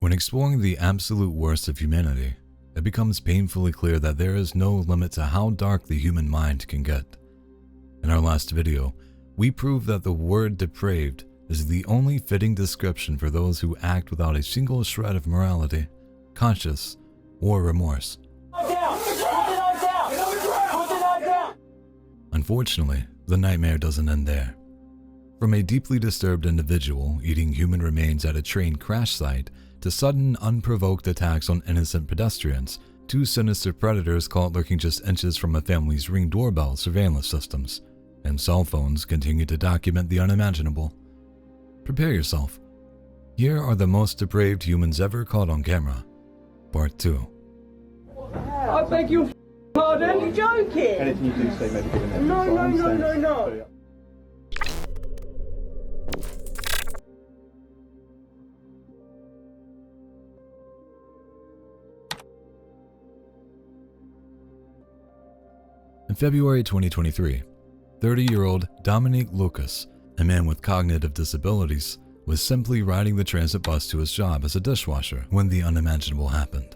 When exploring the absolute worst of humanity, it becomes painfully clear that there is no limit to how dark the human mind can get. In our last video, we proved that the word depraved is the only fitting description for those who act without a single shred of morality, conscience, or remorse. Unfortunately, the nightmare doesn't end there. From a deeply disturbed individual eating human remains at a train crash site to sudden, unprovoked attacks on innocent pedestrians, to sinister predators caught lurking just inches from a family's Ring doorbell surveillance systems, and cell phones continue to document the unimaginable. Prepare yourself. Here are the most depraved humans ever caught on camera. Part 2. I beg your pardon? You're joking? Anything you do say, maybe give an No. In February 2023, 30-year-old Dominique Lucas, a man with cognitive disabilities, was simply riding the transit bus to his job as a dishwasher when the unimaginable happened.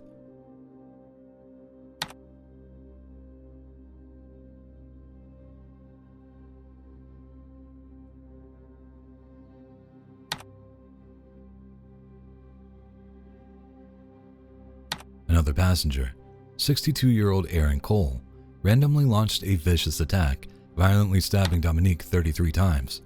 Another passenger, 62-year-old Aaron Cole, randomly launched a vicious attack, violently stabbing Dominique 33 times.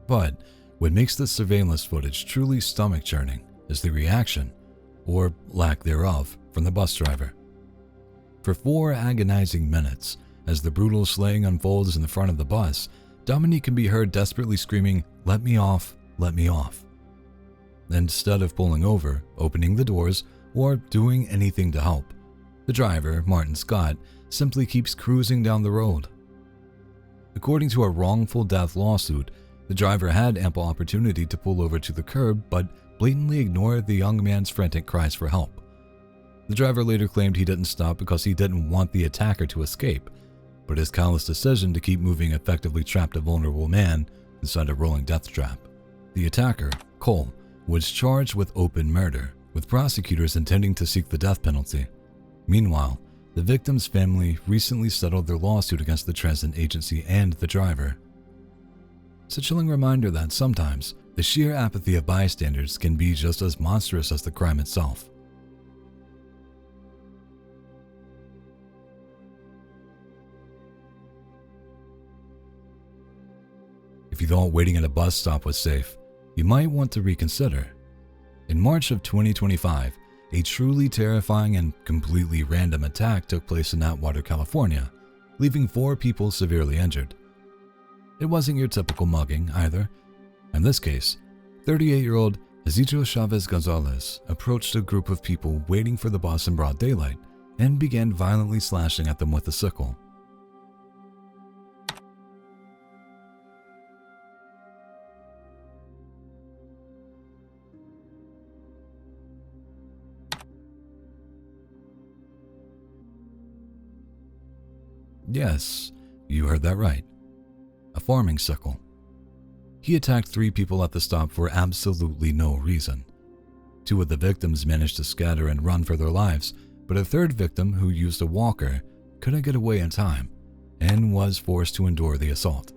But what makes this surveillance footage truly stomach-churning is the reaction, or lack thereof, from the bus driver. For 4 agonizing minutes, as the brutal slaying unfolds in the front of the bus, Dominique can be heard desperately screaming, "Let me off, let me off." Instead of pulling over, opening the doors, or doing anything to help, the driver, Martin Scott, simply keeps cruising down the road. According to a wrongful death lawsuit, the driver had ample opportunity to pull over to the curb but blatantly ignored the young man's frantic cries for help. The driver later claimed he didn't stop because he didn't want the attacker to escape, but his callous decision to keep moving effectively trapped a vulnerable man inside a rolling death trap. The attacker, Cole, was charged with open murder, with prosecutors intending to seek the death penalty. Meanwhile, the victim's family recently settled their lawsuit against the transit agency and the driver. It's a chilling reminder that sometimes the sheer apathy of bystanders can be just as monstrous as the crime itself. If you thought waiting at a bus stop was safe, you might want to reconsider. In March of 2025, a truly terrifying and completely random attack took place in Atwater, California, leaving 4 people severely injured. It wasn't your typical mugging either. In this case, 38-year-old Isidro Chavez Gonzalez approached a group of people waiting for the bus in broad daylight and began violently slashing at them with a sickle. Yes, you heard that right. A farming sickle. He attacked 3 people at the stop for absolutely no reason. 2 of the victims managed to scatter and run for their lives, but a 3rd victim, who used a walker, couldn't get away in time and was forced to endure the assault.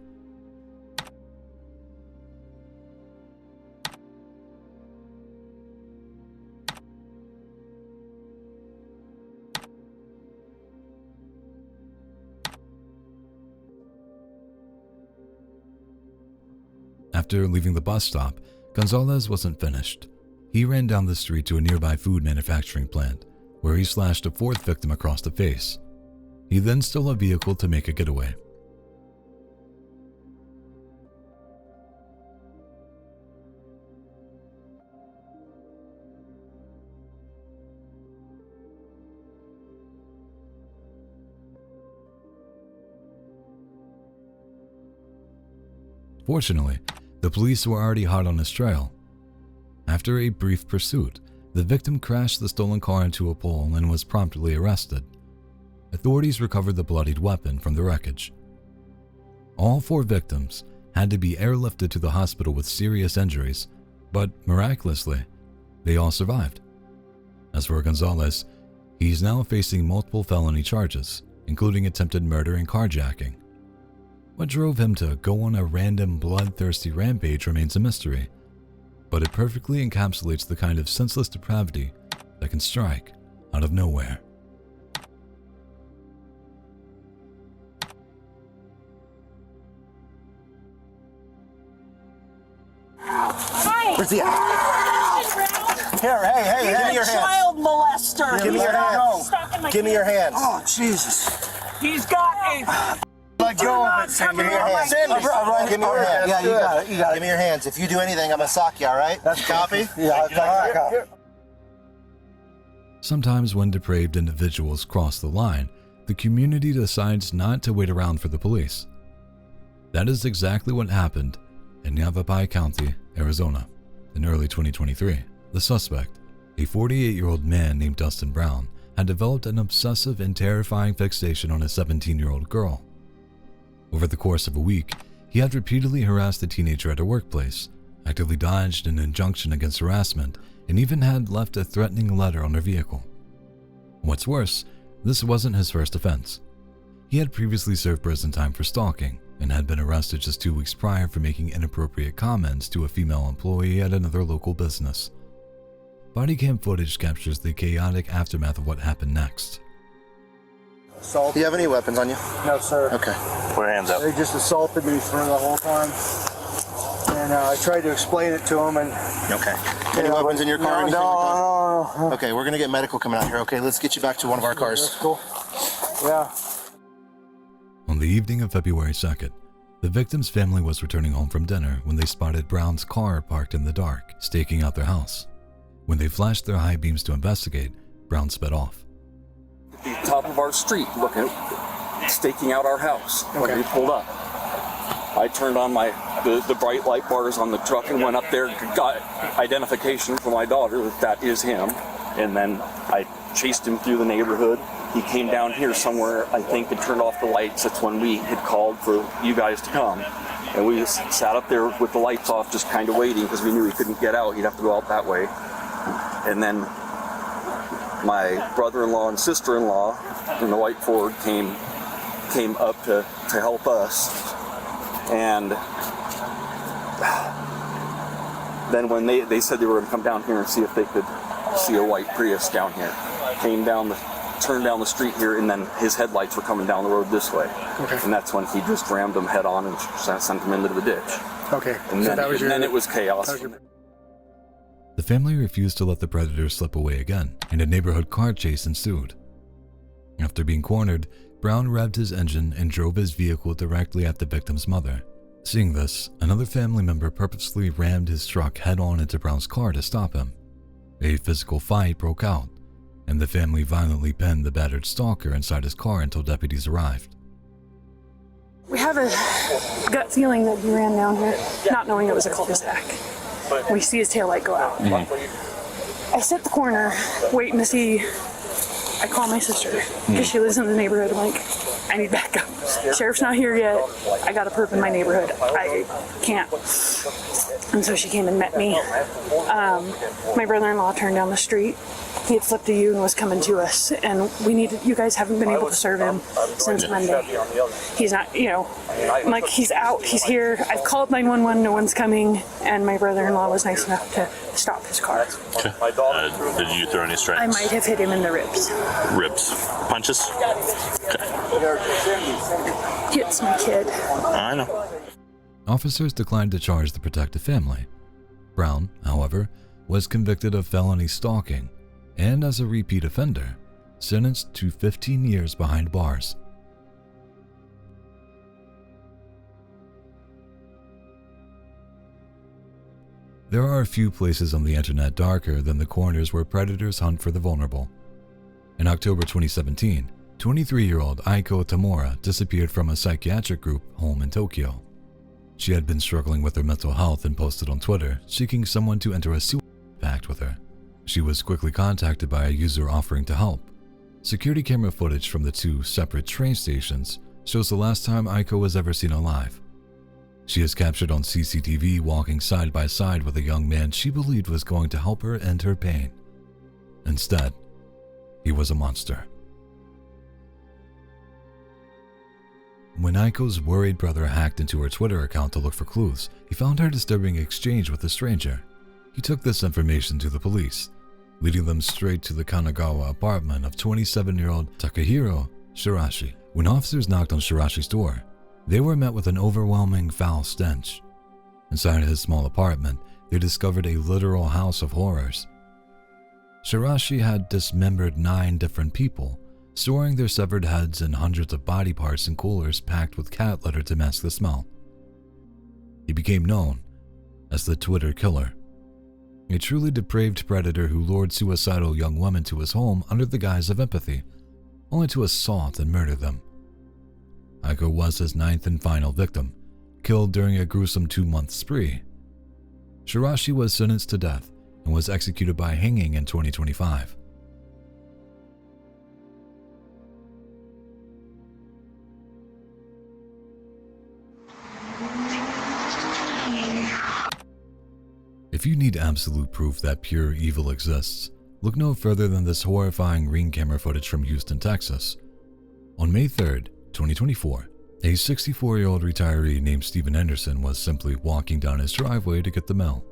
After leaving the bus stop, Gonzalez wasn't finished. He ran down the street to a nearby food manufacturing plant, where he slashed a 4th victim across the face. He then stole a vehicle to make a getaway. Fortunately, the police were already hot on his trail. After a brief pursuit, The victim crashed the stolen car into a pole and was promptly arrested. Authorities recovered the bloodied weapon from the wreckage. All 4 victims had to be airlifted to the hospital with serious injuries, but miraculously, they all survived. As for Gonzalez, he's now facing multiple felony charges, including attempted murder and carjacking. What drove him to go on a random bloodthirsty rampage remains a mystery, but it perfectly encapsulates the kind of senseless depravity that can strike out of nowhere. Where's he at? Here, hey, give me your hands. Child molester. Give me your hands. Give me your hands. Oh, Jesus. He's got a... Let go of it. Give me your hands. Give me your hands. Yeah, you got it. Give me your hands. If you do anything, I'm gonna sock you, all right? That's copy? Yeah, copy. Sometimes when depraved individuals cross the line, the community decides not to wait around for the police. That is exactly what happened in Yavapai County, Arizona, in early 2023. The suspect, a 48-year-old man named Dustin Brown, had developed an obsessive and terrifying fixation on a 17-year-old girl. Over the course of a week, he had repeatedly harassed the teenager at her workplace, actively dodged an injunction against harassment, and even had left a threatening letter on her vehicle. What's worse, this wasn't his first offense. He had previously served prison time for stalking and had been arrested just 2 weeks prior for making inappropriate comments to a female employee at another local business. Bodycam footage captures the chaotic aftermath of what happened next. Do you have any weapons on you? No, sir. Okay. Put your hands up. They just assaulted me for the whole time. And I tried to explain it to them. And okay. Any weapons in your car? No. Okay, we're going to get medical coming out here. Okay, let's get you back to one of our cars. That's cool. Yeah. On the evening of February 2nd, the victim's family was returning home from dinner when they spotted Brown's car parked in the dark, staking out their house. When they flashed their high beams to investigate, Brown sped off. The top of our street, looking, staking out our house when we pulled up. I turned on the bright light bars on the truck and went up there, got identification for my daughter that is him, and then I chased him through the neighborhood. He came down here somewhere, I think, and turned off the lights. That's when we had called for you guys to come. And we just sat up there with the lights off, just kind of waiting, because we knew he couldn't get out. He'd have to go out that way. And then my brother-in-law and sister-in-law in the white Ford came up to help us. And then when they said they were going to come down here and see if they could see a white Prius down here, turned down the street here, and then his headlights were coming down the road this way. Okay. And that's when he just rammed them head on and sent them into the ditch. Okay. And So then it was chaos. The family refused to let the predator slip away again, and a neighborhood car chase ensued. After being cornered, Brown revved his engine and drove his vehicle directly at the victim's mother. Seeing this, another family member purposely rammed his truck head-on into Brown's car to stop him. A physical fight broke out, and the family violently pinned the battered stalker inside his car until deputies arrived. We have a gut feeling that he ran down here, not knowing it was a cul-de-sac. We see his taillight go out. I sit at the corner, waiting to see. I call my sister, because she lives in the neighborhood. I'm like, I need backup. Sheriff's not here yet. I got a perp in my neighborhood. I can't. And so she came and met me. My brother-in-law turned down the street. He had flipped a U and was coming to us, and you guys haven't been able to serve him since Monday. He's not, I'm like, he's out, he's here. I've called 911, no one's coming, and my brother-in-law was nice enough to stop his car. Okay. Did you throw any strikes? I might have hit him in the ribs. Ribs? Punches? Okay. Hits my kid. I know. Officers declined to charge the protective family. Brown, however, was convicted of felony stalking and, as a repeat offender, sentenced to 15 years behind bars. There are a few places on the internet darker than the corners where predators hunt for the vulnerable. In October 2017, 23-year-old Aiko Tamura disappeared from a psychiatric group home in Tokyo. She had been struggling with her mental health and posted on Twitter seeking someone to enter a suicide pact with her. She was quickly contacted by a user offering to help. Security camera footage from the two separate train stations shows the last time Aiko was ever seen alive. She is captured on CCTV walking side by side with a young man she believed was going to help her end her pain. Instead, he was a monster. When Aiko's worried brother hacked into her Twitter account to look for clues, he found her disturbing exchange with a stranger. He took this information to the police, leading them straight to the Kanagawa apartment of 27-year-old Takahiro Shirashi. When officers knocked on Shirashi's door, they were met with an overwhelming foul stench. Inside his small apartment, they discovered a literal house of horrors. Shirashi had dismembered 9 different people, storing their severed heads and hundreds of body parts in coolers packed with cat litter to mask the smell. He became known as the Twitter Killer, a truly depraved predator who lured suicidal young women to his home under the guise of empathy, only to assault and murder them. Aiko was his 9th and final victim, killed during a gruesome 2-month spree. Shirashi was sentenced to death and was executed by hanging in 2025. If you need absolute proof that pure evil exists, look no further than this horrifying ring camera footage from Houston, Texas. On May 3rd, 2024, a 64-year-old retiree named Steven Anderson was simply walking down his driveway to get the mail.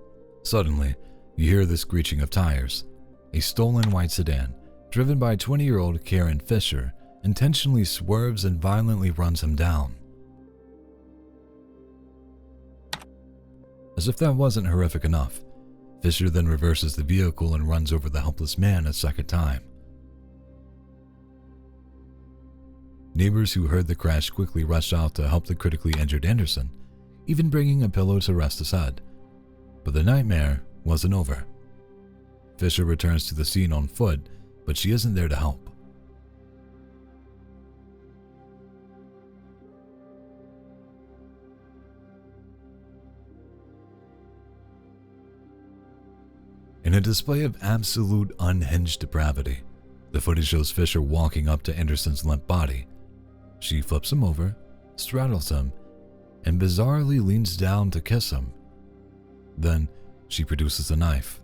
Suddenly, you hear the screeching of tires. A stolen white sedan, driven by 20-year-old Karen Fisher, intentionally swerves and violently runs him down. As if that wasn't horrific enough, Fisher then reverses the vehicle and runs over the helpless man a second time. Neighbors who heard the crash quickly rushed out to help the critically injured Anderson, even bringing a pillow to rest his head. But the nightmare wasn't over. Fisher returns to the scene on foot, but she isn't there to help. In a display of absolute unhinged depravity, the footage shows Fisher walking up to Anderson's limp body. She flips him over, straddles him, and bizarrely leans down to kiss him. Then she produces a knife,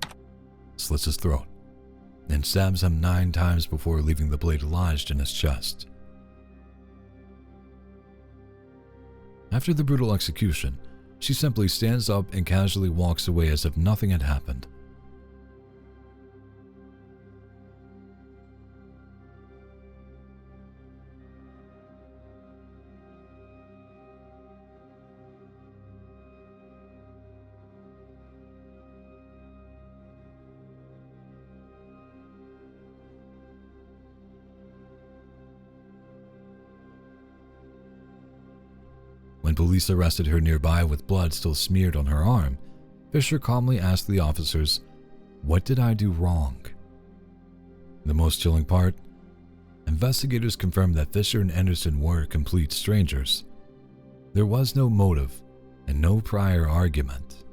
slits his throat, and stabs him 9 times before leaving the blade lodged in his chest. After the brutal execution, she simply stands up and casually walks away as if nothing had happened. When police arrested her nearby with blood still smeared on her arm, Fisher calmly asked the officers, "What did I do wrong?" The most chilling part? Investigators confirmed that Fisher and Anderson were complete strangers. There was no motive and no prior argument,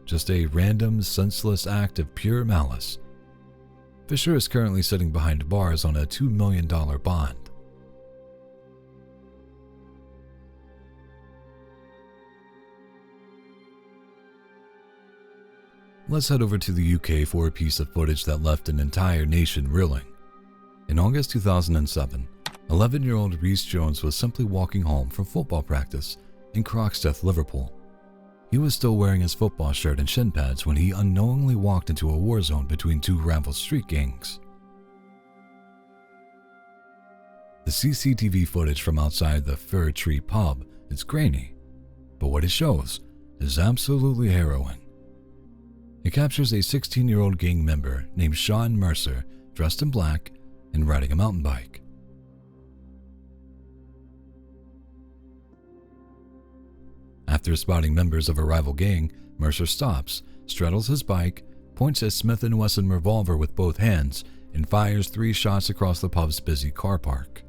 just a random, senseless act of pure malice. Fisher is currently sitting behind bars on a $2 million bond. Let's head over to the UK for a piece of footage that left an entire nation reeling. In August 2007, 11-year-old Rhys Jones was simply walking home from football practice in Croxteth, Liverpool. He was still wearing his football shirt and shin pads when he unknowingly walked into a war zone between 2 rival street gangs. The CCTV footage from outside the Fir Tree pub is grainy, but what it shows is absolutely harrowing. It captures a 16-year-old gang member named Sean Mercer dressed in black and riding a mountain bike. After spotting members of a rival gang, Mercer stops, straddles his bike, points a Smith & Wesson revolver with both hands, and fires 3 shots across the pub's busy car park.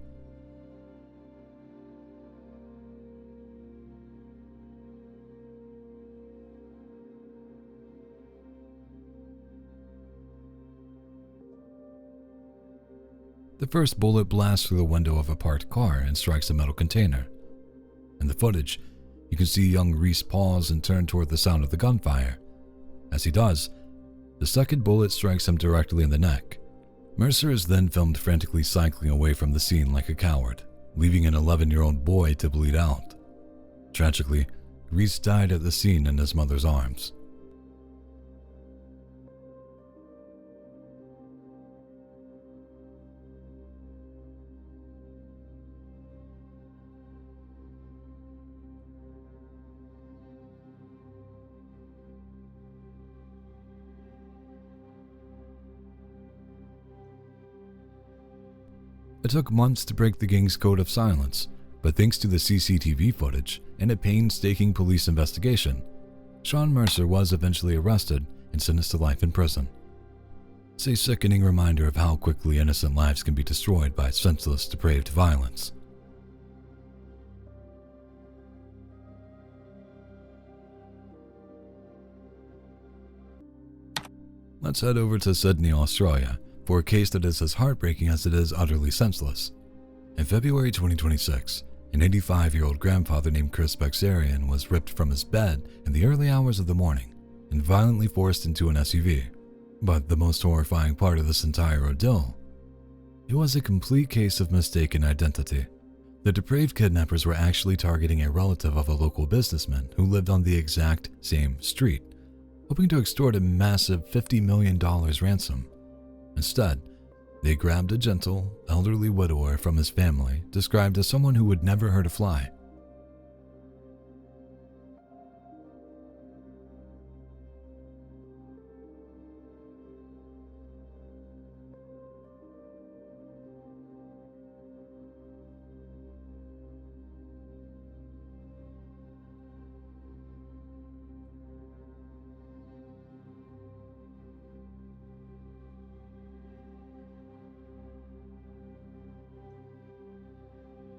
The first bullet blasts through the window of a parked car and strikes a metal container. In the footage, you can see young Reese pause and turn toward the sound of the gunfire. As he does, the second bullet strikes him directly in the neck. Mercer is then filmed frantically cycling away from the scene like a coward, leaving an 11-year-old boy to bleed out. Tragically, Reese died at the scene in his mother's arms. It took months to break the gang's code of silence, but thanks to the CCTV footage and a painstaking police investigation, Sean Mercer was eventually arrested and sentenced to life in prison. It's a sickening reminder of how quickly innocent lives can be destroyed by senseless, depraved violence. Let's head over to Sydney, Australia, for a case that is as heartbreaking as it is utterly senseless. In February 2026, an 85-year-old grandfather named Chris Bexarian was ripped from his bed in the early hours of the morning and violently forced into an SUV. But the most horrifying part of this entire ordeal, it was a complete case of mistaken identity. The depraved kidnappers were actually targeting a relative of a local businessman who lived on the exact same street, hoping to extort a massive $50 million ransom. Instead, they grabbed a gentle, elderly widower from his family, described as someone who would never hurt a fly.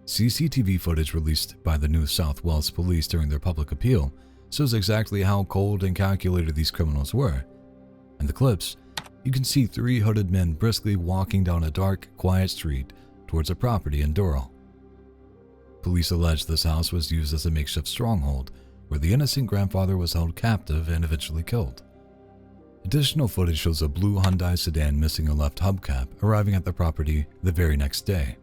CCTV footage released by the New South Wales Police during their public appeal shows exactly how cold and calculated these criminals were. In the clips, you can see three hooded men briskly walking down a dark, quiet street towards a property in Durrell. Police allege this house was used as a makeshift stronghold where the innocent grandfather was held captive and eventually killed. Additional footage shows a blue Hyundai sedan missing a left hubcap arriving at the property the very next day.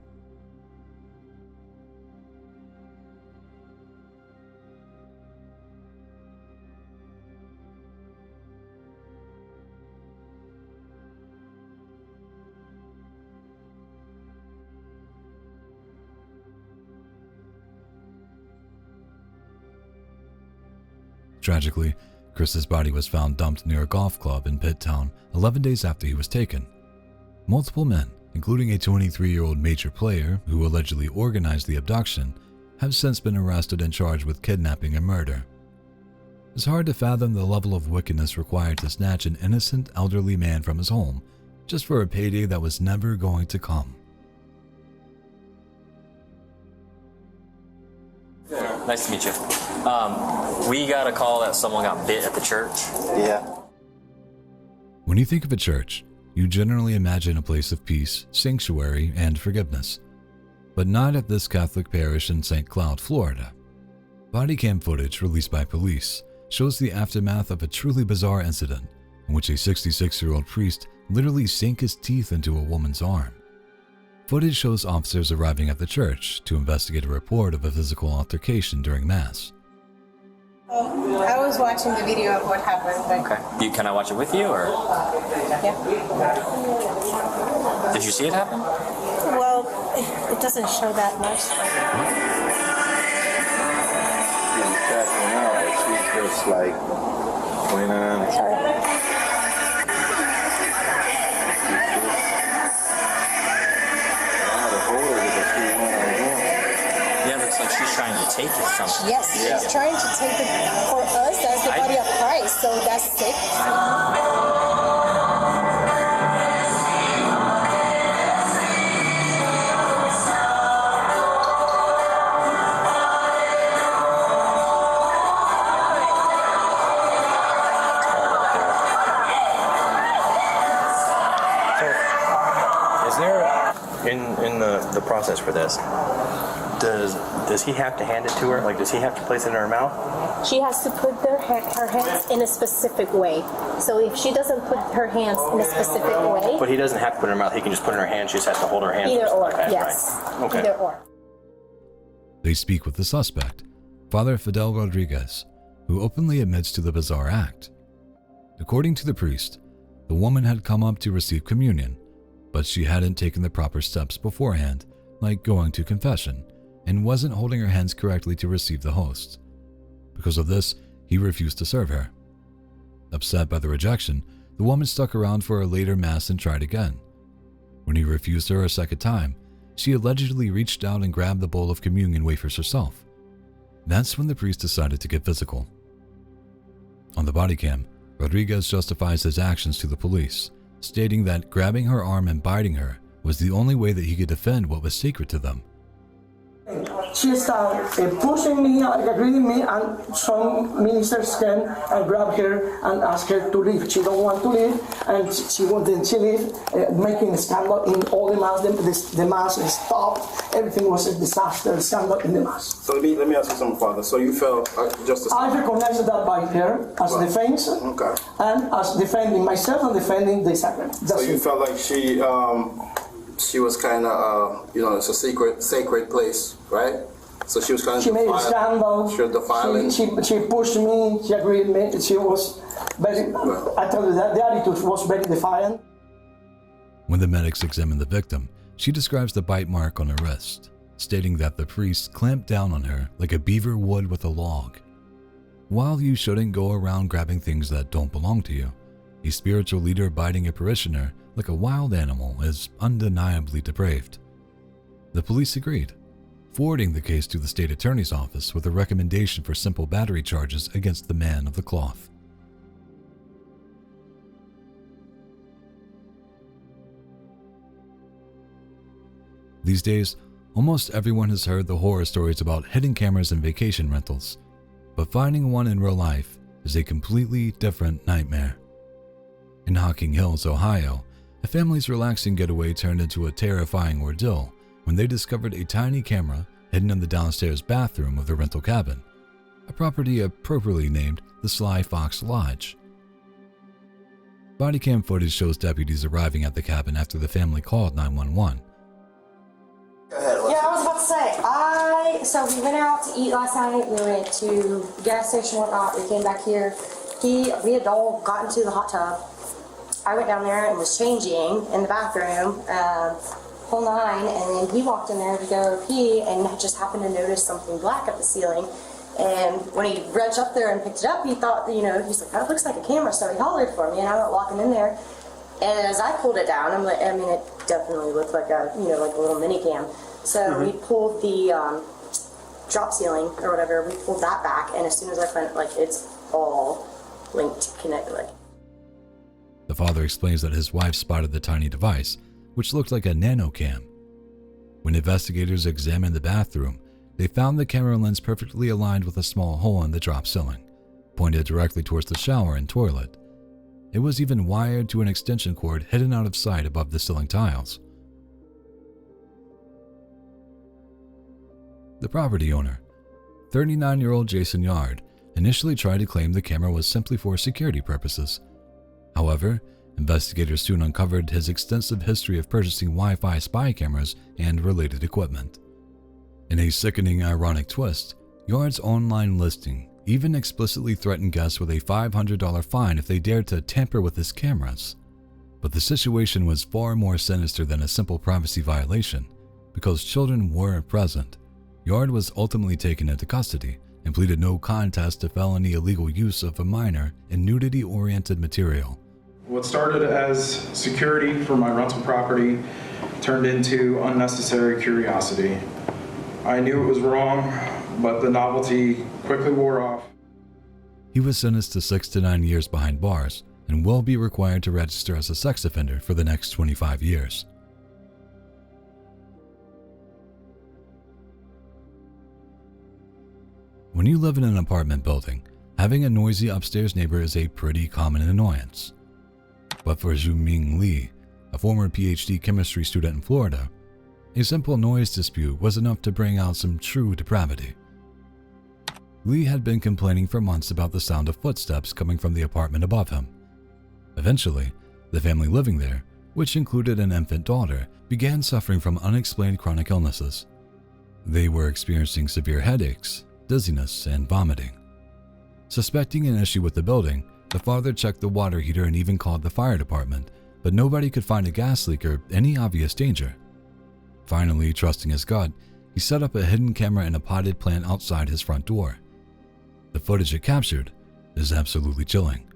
Tragically, Chris's body was found dumped near a golf club in Pitt Town 11 days after he was taken. Multiple men, including a 23-year-old major player who allegedly organized the abduction, have since been arrested and charged with kidnapping and murder. It's hard to fathom the level of wickedness required to snatch an innocent elderly man from his home just for a payday that was never going to come. Nice to meet you. We got a call that someone got bit at the church. Yeah. When you think of a church, you generally imagine a place of peace, sanctuary, and forgiveness. But not at this Catholic parish in St. Cloud, Florida. Bodycam footage released by police shows the aftermath of a truly bizarre incident in which a 66-year-old priest literally sank his teeth into a woman's arm. Footage shows officers arriving at the church to investigate a report of a physical altercation during Mass. I was watching the video of what happened. Okay. Can I watch it with you, or? Yeah. Did you see it happen? Well, it doesn't show that much. She's just like, Sorry. Yeah, looks like she's trying to take it something. Yes, she's trying to take it for us as the body of Christ, so that's sick. Is there In the process for this, does he have to hand it to her? Like, does he have to place it in her mouth? She has to put her hands in a specific way. So if she doesn't put her hands in a specific way... But he doesn't have to put it in her mouth. He can just put it in her hand. She just has to hold her hand. Either or, okay, yes. Right. Okay. Either or. They speak with the suspect, Father Fidel Rodriguez, who openly admits to the bizarre act. According to the priest, the woman had come up to receive communion, but she hadn't taken the proper steps beforehand, like going to confession, and wasn't holding her hands correctly to receive the host. Because of this, he refused to serve her. Upset by the rejection, the woman stuck around for a later mass and tried again. When he refused her a second time, she allegedly reached out and grabbed the bowl of communion wafers herself. That's when the priest decided to get physical. On the body cam, Rodriguez justifies his actions to the police, stating that grabbing her arm and biting her was the only way that he could defend what was sacred to them. She started pushing me, agreeing me, and some ministers came and grabbed her and asked her to leave. She don't want to leave, and she leave, making a scandal in all the mass. The mass stopped. Everything was a disaster, scandal in the mass. So let me ask you something, Father. So you felt just I recognized that by her as defense, okay, and as defending myself and defending the sacrament. So you felt like she was kind of, it's a sacred place, right? So she was kind of She made a scandal. She was defiling. She pushed me. She agreed with me. She was very. I told you that the attitude was very defiant. When the medics examined the victim, she describes the bite mark on her wrist, stating that the priest clamped down on her like a beaver would with a log. While you shouldn't go around grabbing things that don't belong to you, a spiritual leader biting a parishioner like a wild animal is undeniably depraved. The police agreed, forwarding the case to the state attorney's office with a recommendation for simple battery charges against the man of the cloth. These days, almost everyone has heard the horror stories about hidden cameras in vacation rentals, but finding one in real life is a completely different nightmare. In Hocking Hills, Ohio, a family's relaxing getaway turned into a terrifying ordeal when they discovered a tiny camera hidden in the downstairs bathroom of the rental cabin, a property appropriately named the Sly Fox Lodge. Bodycam footage shows deputies arriving at the cabin after the family called 911. Yeah, I was about to say, so we went out to eat last night, we went to the gas station and whatnot, we came back here, we had all gotten to the hot tub. I went down there and was changing in the bathroom, whole nine, and then he walked in there to go pee and just happened to notice something black at the ceiling. And when he reached up there and picked it up, he thought, he's like, that looks like a camera, so he hollered for me, and I went walking in there. And as I pulled it down, it definitely looked like a little mini cam. So we pulled the drop ceiling or whatever, we pulled that back, and as soon as I went, it's all linked, connected. The father explains that his wife spotted the tiny device, which looked like a nano cam. When investigators examined the bathroom, they found the camera lens perfectly aligned with a small hole in the drop ceiling, pointed directly towards the shower and toilet. It was even wired to an extension cord hidden out of sight above the ceiling tiles. The property owner, 39-year-old Jason Yard, initially tried to claim the camera was simply for security purposes. However, investigators soon uncovered his extensive history of purchasing Wi-Fi spy cameras and related equipment. In a sickening, ironic twist, Yard's online listing even explicitly threatened guests with a $500 fine if they dared to tamper with his cameras. But the situation was far more sinister than a simple privacy violation. Because children were present, Yard was ultimately taken into custody and pleaded no contest to felony illegal use of a minor in nudity-oriented material. What started as security for my rental property turned into unnecessary curiosity. I knew it was wrong, but the novelty quickly wore off. He was sentenced to 6 to 9 years behind bars and will be required to register as a sex offender for the next 25 years. When you live in an apartment building, having a noisy upstairs neighbor is a pretty common annoyance. But for Zhu Ming Li, a former PhD chemistry student in Florida, a simple noise dispute was enough to bring out some true depravity. Lee had been complaining for months about the sound of footsteps coming from the apartment above him. Eventually, the family living there, which included an infant daughter, began suffering from unexplained chronic illnesses. They were experiencing severe headaches, dizziness, and vomiting. Suspecting an issue with the building, the father checked the water heater and even called the fire department, but nobody could find a gas leak or any obvious danger. Finally, trusting his gut, he set up a hidden camera in a potted plant outside his front door. The footage it captured is absolutely chilling.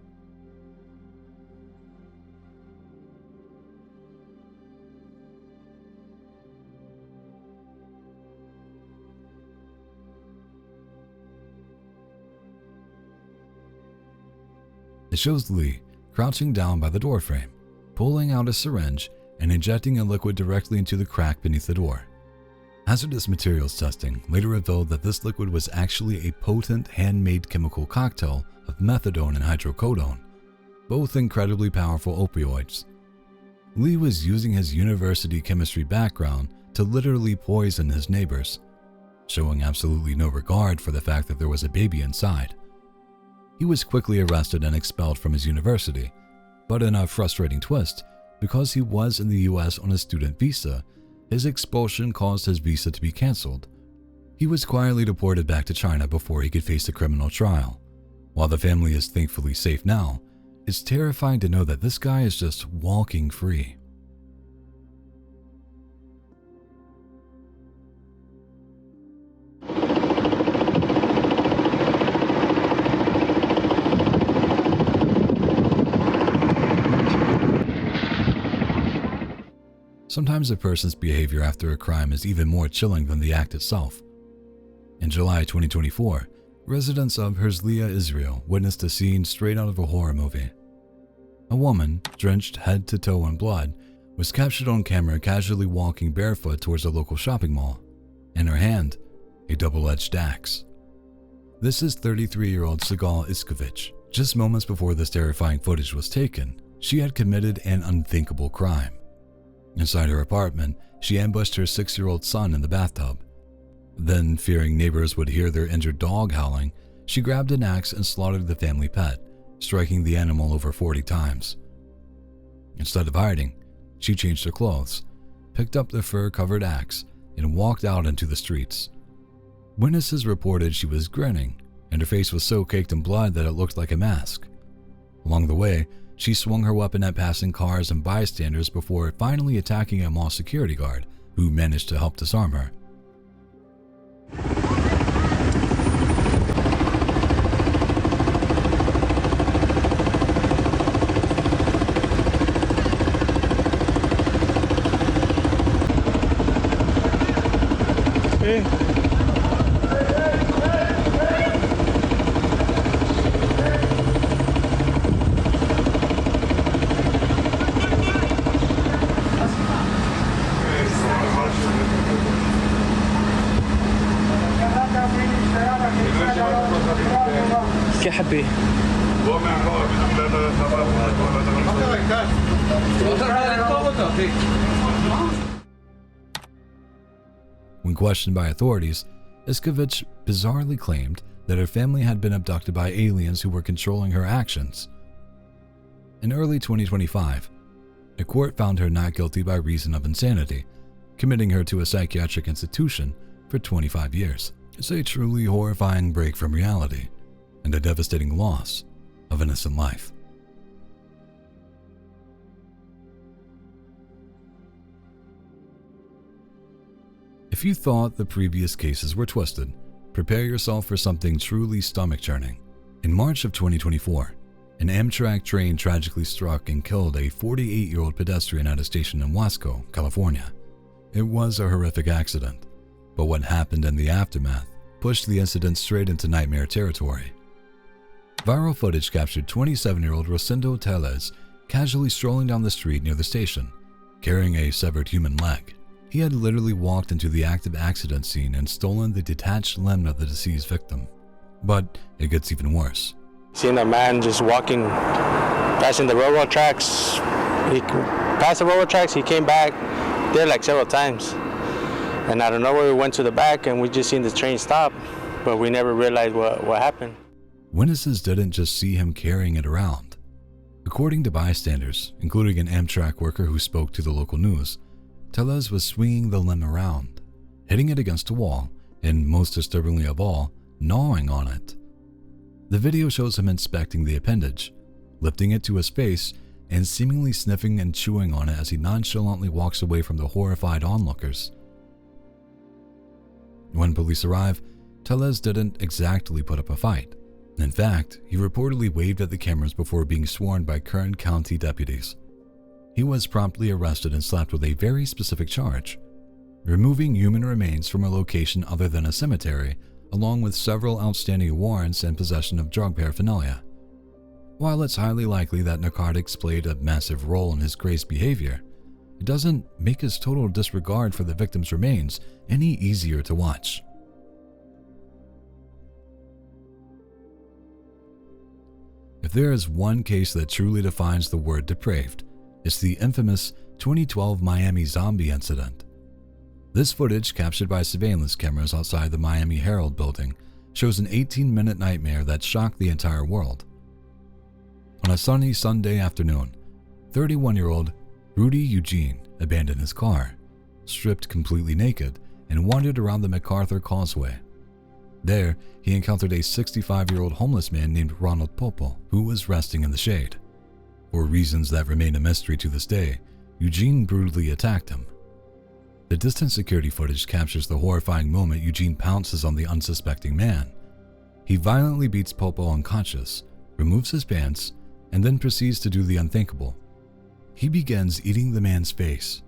It shows Lee crouching down by the doorframe, pulling out a syringe and injecting a liquid directly into the crack beneath the door. Hazardous materials testing later revealed that this liquid was actually a potent handmade chemical cocktail of methadone and hydrocodone, both incredibly powerful opioids. Lee was using his university chemistry background to literally poison his neighbors, showing absolutely no regard for the fact that there was a baby inside. He was quickly arrested and expelled from his university, but in a frustrating twist, because he was in the US on a student visa, his expulsion caused his visa to be canceled. He was quietly deported back to China before he could face a criminal trial. While the family is thankfully safe now, it's terrifying to know that this guy is just walking free. Sometimes a person's behavior after a crime is even more chilling than the act itself. In July 2024, residents of Herzliya, Israel witnessed a scene straight out of a horror movie. A woman, drenched head to toe in blood, was captured on camera casually walking barefoot towards a local shopping mall. In her hand, a double-edged axe. This is 33-year-old Sigal Iskovich. Just moments before this terrifying footage was taken, she had committed an unthinkable crime. Inside her apartment, she ambushed her 6-year-old son in the bathtub. Then, fearing neighbors would hear their injured dog howling, she grabbed an axe and slaughtered the family pet, striking the animal over 40 times. Instead of hiding, she changed her clothes, picked up the fur-covered axe, and walked out into the streets. Witnesses reported she was grinning, and her face was so caked in blood that it looked like a mask. Along the way, she swung her weapon at passing cars and bystanders before finally attacking a mall security guard, who managed to help disarm her. When questioned by authorities, Iskovich bizarrely claimed that her family had been abducted by aliens who were controlling her actions. In early 2025, a court found her not guilty by reason of insanity, committing her to a psychiatric institution for 25 years. It's a truly horrifying break from reality and a devastating loss of innocent life. If you thought the previous cases were twisted, prepare yourself for something truly stomach-churning. In March of 2024, an Amtrak train tragically struck and killed a 48-year-old pedestrian at a station in Wasco, California. It was a horrific accident, but what happened in the aftermath pushed the incident straight into nightmare territory. Viral footage captured 27-year-old Rosendo Tellez casually strolling down the street near the station, carrying a severed human leg. He had literally walked into the active accident scene and stolen the detached limb of the deceased victim. But it gets even worse. Seeing a man just walking, passing the railroad tracks, passed the railroad tracks, he came back there like several times. And I don't know where we went to the back and we just seen the train stop, but we never realized what happened. Witnesses didn't just see him carrying it around. According to bystanders, including an Amtrak worker who spoke to the local news, Tellez was swinging the limb around, hitting it against a wall, and most disturbingly of all, gnawing on it. The video shows him inspecting the appendage, lifting it to his face, and seemingly sniffing and chewing on it as he nonchalantly walks away from the horrified onlookers. When police arrive, Tellez didn't exactly put up a fight. In fact, he reportedly waved at the cameras before being sworn by Kern County deputies. He was promptly arrested and slapped with a very specific charge: removing human remains from a location other than a cemetery, along with several outstanding warrants and possession of drug paraphernalia. While it's highly likely that narcotics played a massive role in his crazed behavior, it doesn't make his total disregard for the victim's remains any easier to watch. If there is one case that truly defines the word depraved, it's the infamous 2012 Miami zombie incident. This footage, captured by surveillance cameras outside the Miami Herald building, shows an 18-minute nightmare that shocked the entire world. On a sunny Sunday afternoon, 31-year-old Rudy Eugene abandoned his car, stripped completely naked, and wandered around the MacArthur Causeway. There, he encountered a 65-year-old homeless man named Ronald Popo, who was resting in the shade. For reasons that remain a mystery to this day, Eugene brutally attacked him. The distant security footage captures the horrifying moment Eugene pounces on the unsuspecting man. He violently beats Popo unconscious, removes his pants, and then proceeds to do the unthinkable. He begins eating the man's face.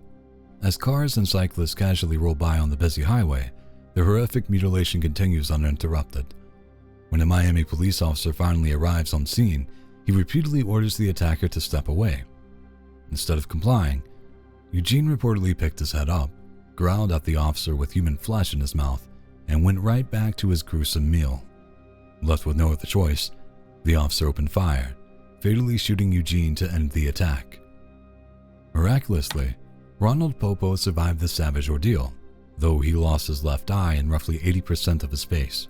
As cars and cyclists casually roll by on the busy highway, the horrific mutilation continues uninterrupted. When a Miami police officer finally arrives on scene, he repeatedly orders the attacker to step away. Instead of complying, Eugene reportedly picked his head up, growled at the officer with human flesh in his mouth, and went right back to his gruesome meal. Left with no other choice, the officer opened fire, fatally shooting Eugene to end the attack. Miraculously, Ronald Popo survived the savage ordeal, though he lost his left eye and roughly 80% of his face.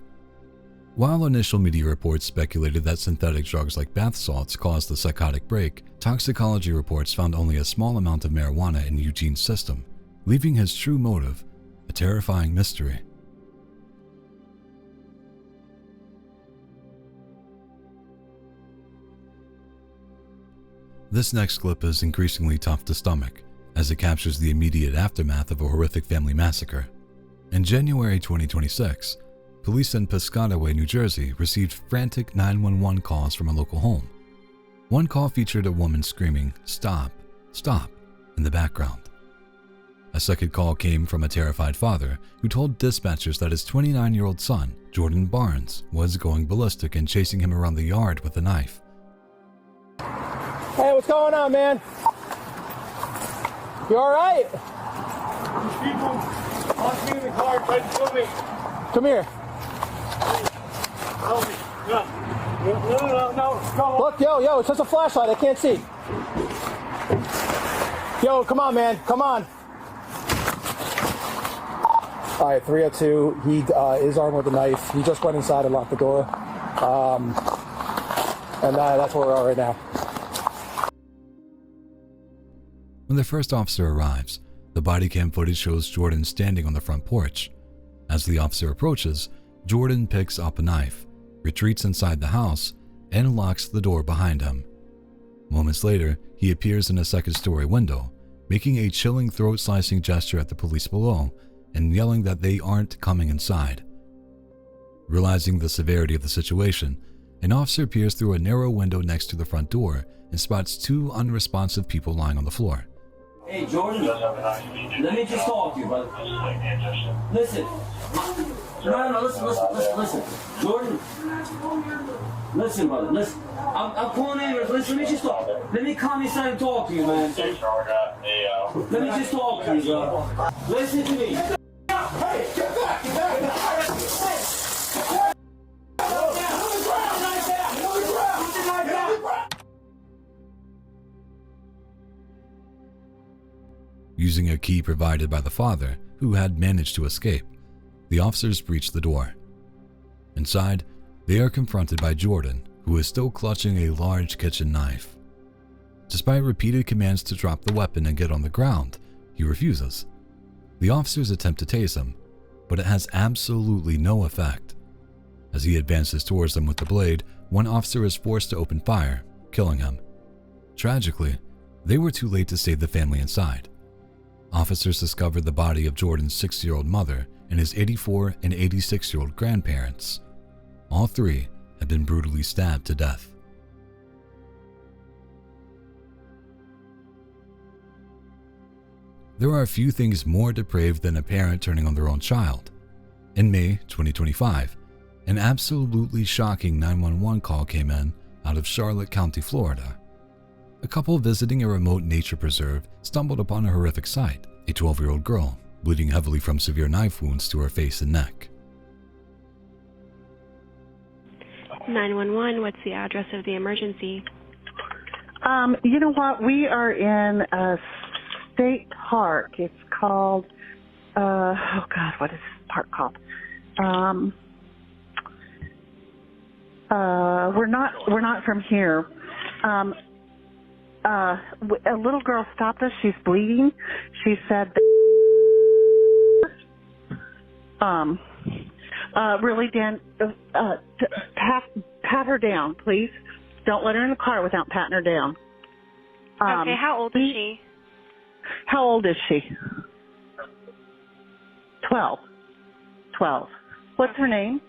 While initial media reports speculated that synthetic drugs like bath salts caused the psychotic break, toxicology reports found only a small amount of marijuana in Eugene's system, leaving his true motive a terrifying mystery. This next clip is increasingly tough to stomach, as it captures the immediate aftermath of a horrific family massacre. In January 2026, police in Piscataway, New Jersey received frantic 911 calls from a local home. One call featured a woman screaming, "Stop, stop," in the background. A second call came from a terrified father who told dispatchers that his 29-year-old son, Jordan Barnes, was going ballistic and chasing him around the yard with a knife. Hey, what's going on, man? You all right? People locked me in the car, tried to kill me. Come here. Help me. No. Go. Look, yo, it's just a flashlight. I can't see. Yo, come on, man. Come on. All right, 302. He is armed with a knife. He just went inside and locked the door. And that's where we are right now. When the first officer arrives, the bodycam footage shows Jordan standing on the front porch. As the officer approaches, Jordan picks up a knife, retreats inside the house, and locks the door behind him. Moments later, he appears in a second-story window, making a chilling throat-slicing gesture at the police below and yelling that they aren't coming inside. Realizing the severity of the situation, an officer peers through a narrow window next to the front door and spots two unresponsive people lying on the floor. Hey, Jordan, let me just talk to you, brother. Listen. No, listen. Jordan, listen, brother, listen. I'm calling in, listen, let me just talk. Let me come inside and talk to you, man. Let me just talk to you, bro. Listen to me. Hey, get back. Using a key provided by the father, who had managed to escape, the officers breached the door. Inside, they are confronted by Jordan, who is still clutching a large kitchen knife. Despite repeated commands to drop the weapon and get on the ground, he refuses. The officers attempt to tase him, but it has absolutely no effect. As he advances towards them with the blade, one officer is forced to open fire, killing him. Tragically, they were too late to save the family inside. Officers discovered the body of Jordan's 6-year-old mother and his 84 and 86-year-old grandparents. All three had been brutally stabbed to death. There are a few things more depraved than a parent turning on their own child. In May 2025, an absolutely shocking 911 call came in out of Charlotte County, Florida. A couple visiting a remote nature preserve stumbled upon a horrific sight: a 12-year-old girl bleeding heavily from severe knife wounds to her face and neck. 911, what's the address of the emergency? You know what? We are in a state park. It's called, oh God, what is this park called? We're not from here. A little girl stopped us. She's bleeding. She said, really, Dan, pat her down, please. Don't let her in the car without patting her down. Okay, how old is she? How old is she? 12. What's her name?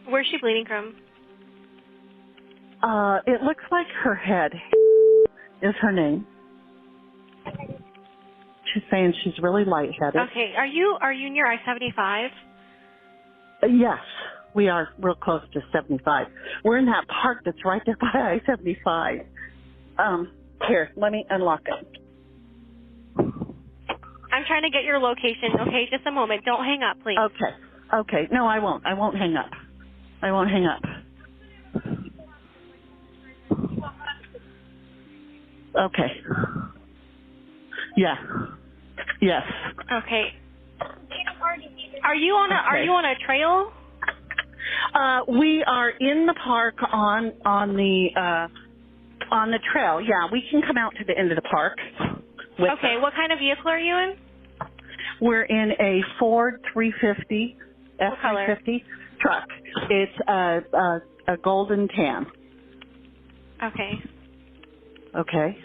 Where's she bleeding from? It looks like her head is her name. She's saying she's really lightheaded. Okay, are you near I-75? Yes, we are real close to 75. We're in that park that's right there by I-75. Here, let me unlock it. I'm trying to get your location, okay? Just a moment. Don't hang up, please. Okay. No, I won't. I won't hang up. Okay. Yeah. Yes. Okay. Are you on a trail? We are in the park on the trail. Yeah, we can come out to the end of the park. Okay, what kind of vehicle are you in? We're in a Ford 350 F-350 truck. It's a golden tan. Okay. Okay.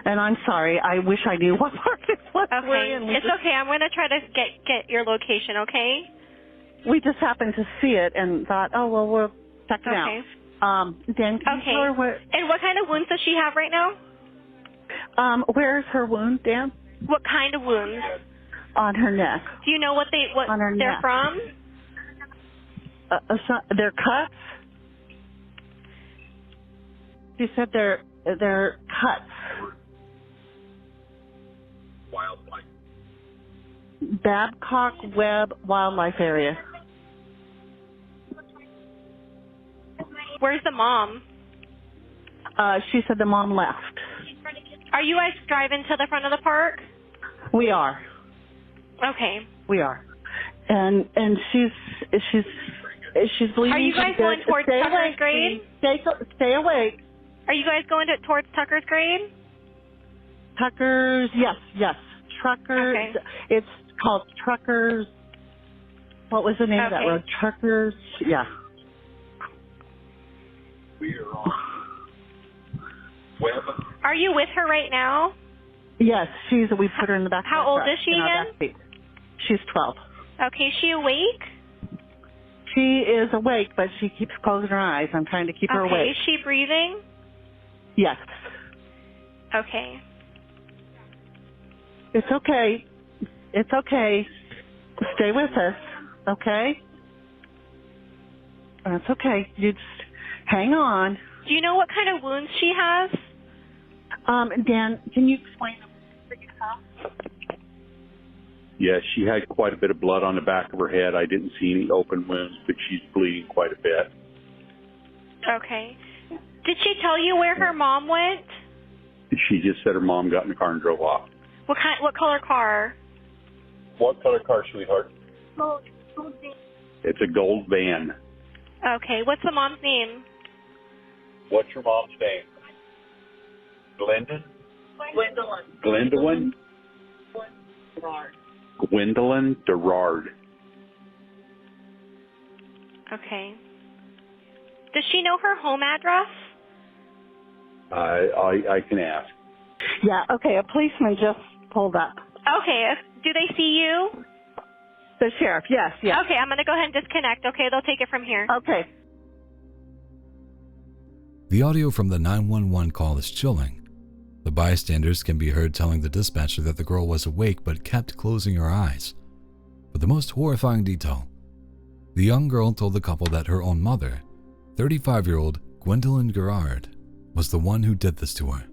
And I'm sorry. I wish I knew what park it was. Okay, it's okay. I'm going to try to get your location, okay? We just happened to see it and thought, oh, well, we'll check it out. Dan, can you tell her what... And what kind of wounds does she have right now? Where's her wound, Dan? What kind of wounds? On her neck. Do you know what they're neck. from? They're cuts. She said they're cuts. Wildlife. Babcock Webb Wildlife Area. Where's the mom? She said the mom left. Are you guys driving to the front of the park? We are. Okay. We are. And she's bleeding. Are you guys going towards Tucker's grade? Stay awake. Are you guys going towards Tucker's grade? Tucker's, yes. Truckers. Okay. It's called Truckers. What was the name of that road? Truckers, yeah. We are on Web. Are you with her right now? Yes, we put her in the back. How old is she again? She's 12. Okay, is she awake? She is awake, but she keeps closing her eyes. I'm trying to keep her awake. Is she breathing? Yes. Okay. It's okay. It's okay. Stay with us, okay? That's okay. You just hang on. Do you know what kind of wounds she has? Dan, can you explain them for yourself? Yeah, she had quite a bit of blood on the back of her head. I didn't see any open wounds, but she's bleeding quite a bit. Okay. Did she tell you where her mom went? She just said her mom got in the car and drove off. What color car? What color car, sweetheart? It's a gold van. Okay, what's the mom's name? What's your mom's name? Glendon? Gwendolyn? Gwendolyn Gerard. Okay. Does she know her home address? I can ask. Yeah, okay, a policeman just pulled up. Okay, do they see you? The sheriff, yes. Okay, I'm going to go ahead and disconnect. Okay, they'll take it from here. Okay. The audio from the 911 call is chilling. The bystanders can be heard telling the dispatcher that the girl was awake but kept closing her eyes. But the most horrifying detail, the young girl told the couple that her own mother, 35-year-old Gwendolyn Gerard, was the one who did this to her.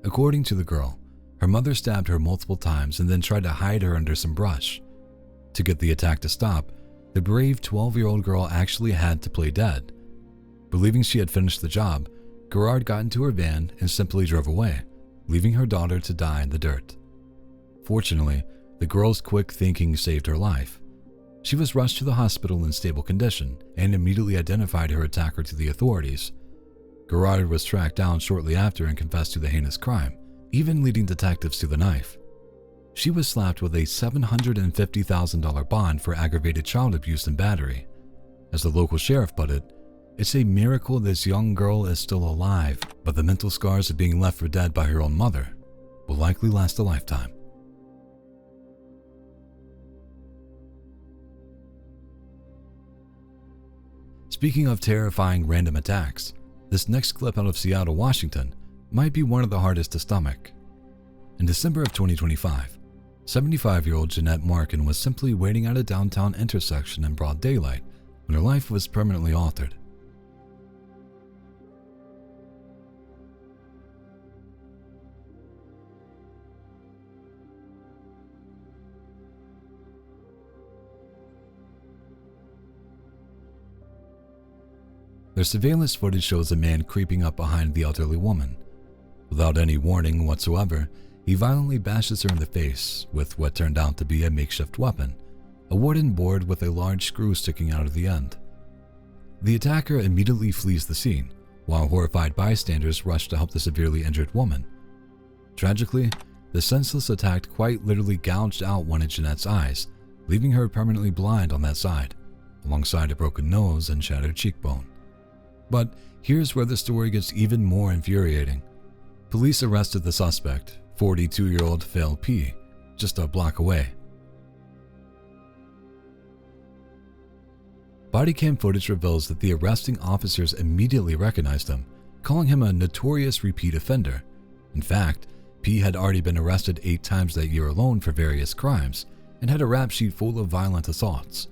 According to the girl, her mother stabbed her multiple times and then tried to hide her under some brush. To get the attack to stop, the brave 12-year-old girl actually had to play dead. Believing she had finished the job, Gerard got into her van and simply drove away, leaving her daughter to die in the dirt. Fortunately, the girl's quick thinking saved her life. She was rushed to the hospital in stable condition and immediately identified her attacker to the authorities. Gerard was tracked down shortly after and confessed to the heinous crime, even leading detectives to the knife. She was slapped with a $750,000 bond for aggravated child abuse and battery. As the local sheriff put it, it's a miracle this young girl is still alive, but the mental scars of being left for dead by her own mother will likely last a lifetime. Speaking of terrifying random attacks, this next clip out of Seattle, Washington might be one of the hardest to stomach. In December of 2025, 75-year-old Jeanette Markin was simply waiting at a downtown intersection in broad daylight when her life was permanently altered. Their surveillance footage shows a man creeping up behind the elderly woman. Without any warning whatsoever, he violently bashes her in the face with what turned out to be a makeshift weapon, a wooden board with a large screw sticking out of the end. The attacker immediately flees the scene, while horrified bystanders rush to help the severely injured woman. Tragically, the senseless attack quite literally gouged out one of Jeanette's eyes, leaving her permanently blind on that side, alongside a broken nose and shattered cheekbone. But here's where the story gets even more infuriating. Police arrested the suspect, 42-year-old Phil P., just a block away. Bodycam footage reveals that the arresting officers immediately recognized him, calling him a notorious repeat offender. In fact, P had already been arrested 8 times that year alone for various crimes and had a rap sheet full of violent assaults.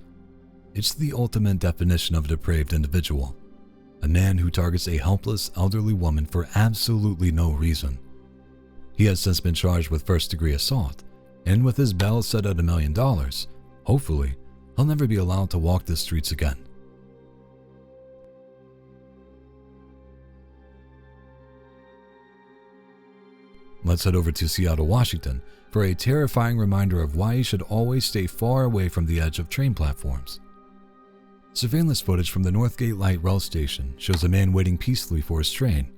It's the ultimate definition of a depraved individual. A man who targets a helpless elderly woman for absolutely no reason. He has since been charged with first-degree assault, and with his bail set at $1 million, hopefully, he'll never be allowed to walk the streets again. Let's head over to Seattle, Washington for a terrifying reminder of why you should always stay far away from the edge of train platforms. Surveillance footage from the Northgate Light Rail Station shows a man waiting peacefully for his train.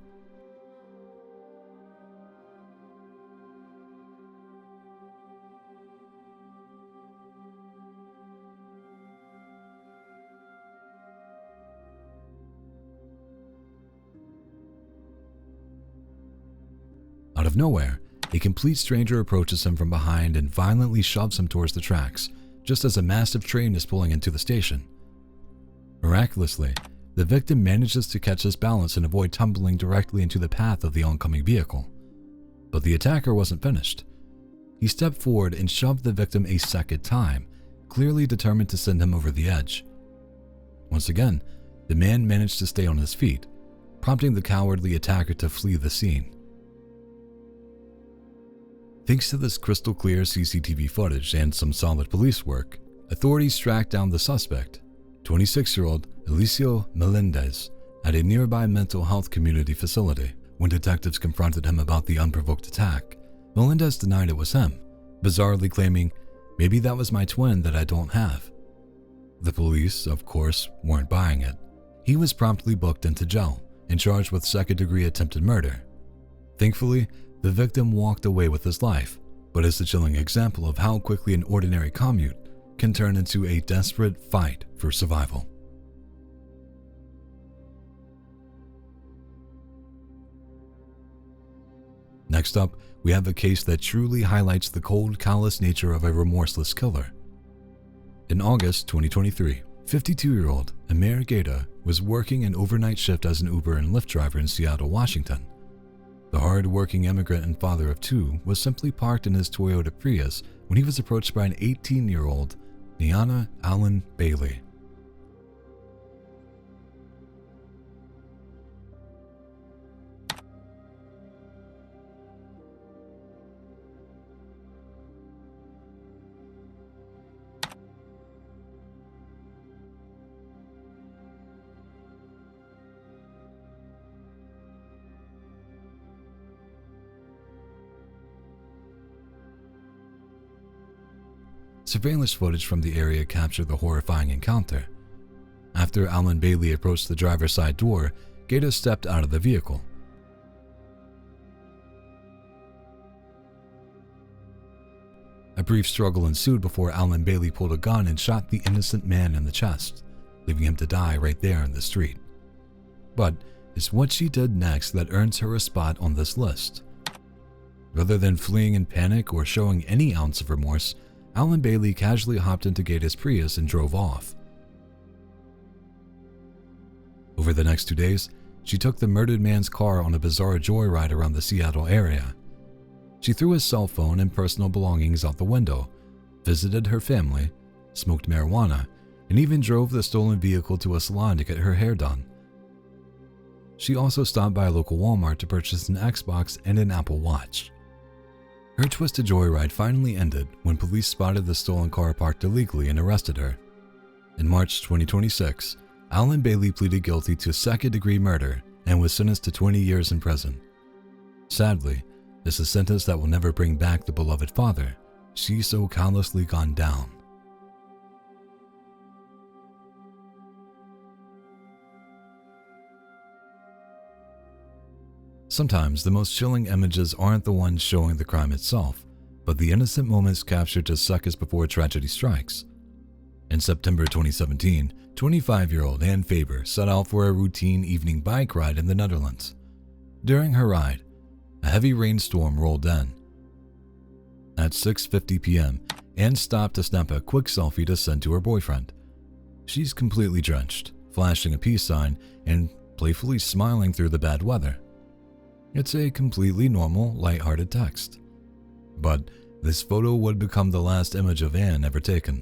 Out of nowhere, a complete stranger approaches him from behind and violently shoves him towards the tracks, just as a massive train is pulling into the station. Miraculously, the victim manages to catch his balance and avoid tumbling directly into the path of the oncoming vehicle. But the attacker wasn't finished. He stepped forward and shoved the victim a second time, clearly determined to send him over the edge. Once again, the man managed to stay on his feet, prompting the cowardly attacker to flee the scene. Thanks to this crystal clear CCTV footage and some solid police work, authorities tracked down the suspect, 26-year-old Eliseo Melendez, at a nearby mental health community facility. When detectives confronted him about the unprovoked attack, Melendez denied it was him, bizarrely claiming, "Maybe that was my twin that I don't have." The police, of course, weren't buying it. He was promptly booked into jail and charged with second-degree attempted murder. Thankfully, the victim walked away with his life, but it's a chilling example of how quickly an ordinary commute can turn into a desperate fight for survival. Next up, we have a case that truly highlights the cold, callous nature of a remorseless killer. In August 2023, 52-year-old Amir Gaeta was working an overnight shift as an Uber and Lyft driver in Seattle, Washington. The hard-working immigrant and father of two was simply parked in his Toyota Prius when he was approached by an 18-year-old Niana Allen Bailey. Surveillance footage from the area captured the horrifying encounter. After Allen Bailey approached the driver's side door, Gaeta stepped out of the vehicle. A brief struggle ensued before Allen Bailey pulled a gun and shot the innocent man in the chest, leaving him to die right there in the street. But it's what she did next that earns her a spot on this list. Rather than fleeing in panic or showing any ounce of remorse, Allen Bailey casually hopped into Gaeta's Prius and drove off. Over the next 2 days, she took the murdered man's car on a bizarre joyride around the Seattle area. She threw his cell phone and personal belongings out the window, visited her family, smoked marijuana, and even drove the stolen vehicle to a salon to get her hair done. She also stopped by a local Walmart to purchase an Xbox and an Apple Watch. Her twisted joyride finally ended when police spotted the stolen car parked illegally and arrested her. In March 2026, Allen Bailey pleaded guilty to second-degree murder and was sentenced to 20 years in prison. Sadly, this is a sentence that will never bring back the beloved father she so callously gunned down. Sometimes the most chilling images aren't the ones showing the crime itself, but the innocent moments captured just seconds before tragedy strikes. In September 2017, 25-year-old Ann Faber set out for a routine evening bike ride in the Netherlands. During her ride, a heavy rainstorm rolled in. At 6:50 p.m., Ann stopped to snap a quick selfie to send to her boyfriend. She's completely drenched, flashing a peace sign and playfully smiling through the bad weather. It's a completely normal, lighthearted text. But this photo would become the last image of Ann ever taken.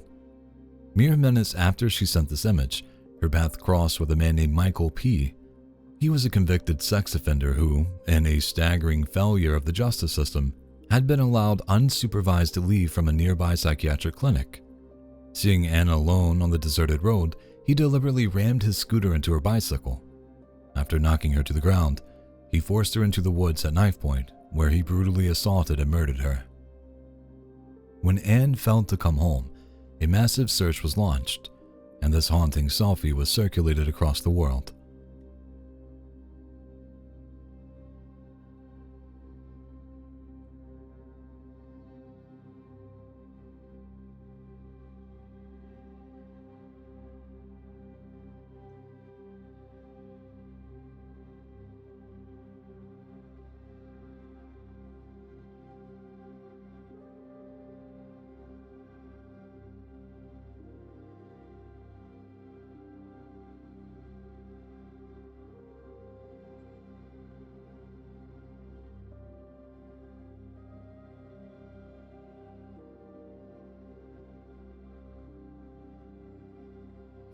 Mere minutes after she sent this image, her path crossed with a man named Michael P. He was a convicted sex offender who, in a staggering failure of the justice system, had been allowed unsupervised leave from a nearby psychiatric clinic. Seeing Ann alone on the deserted road, he deliberately rammed his scooter into her bicycle. After knocking her to the ground, he forced her into the woods at knife point, where he brutally assaulted and murdered her. When Ann failed to come home, a massive search was launched, and this haunting selfie was circulated across the world.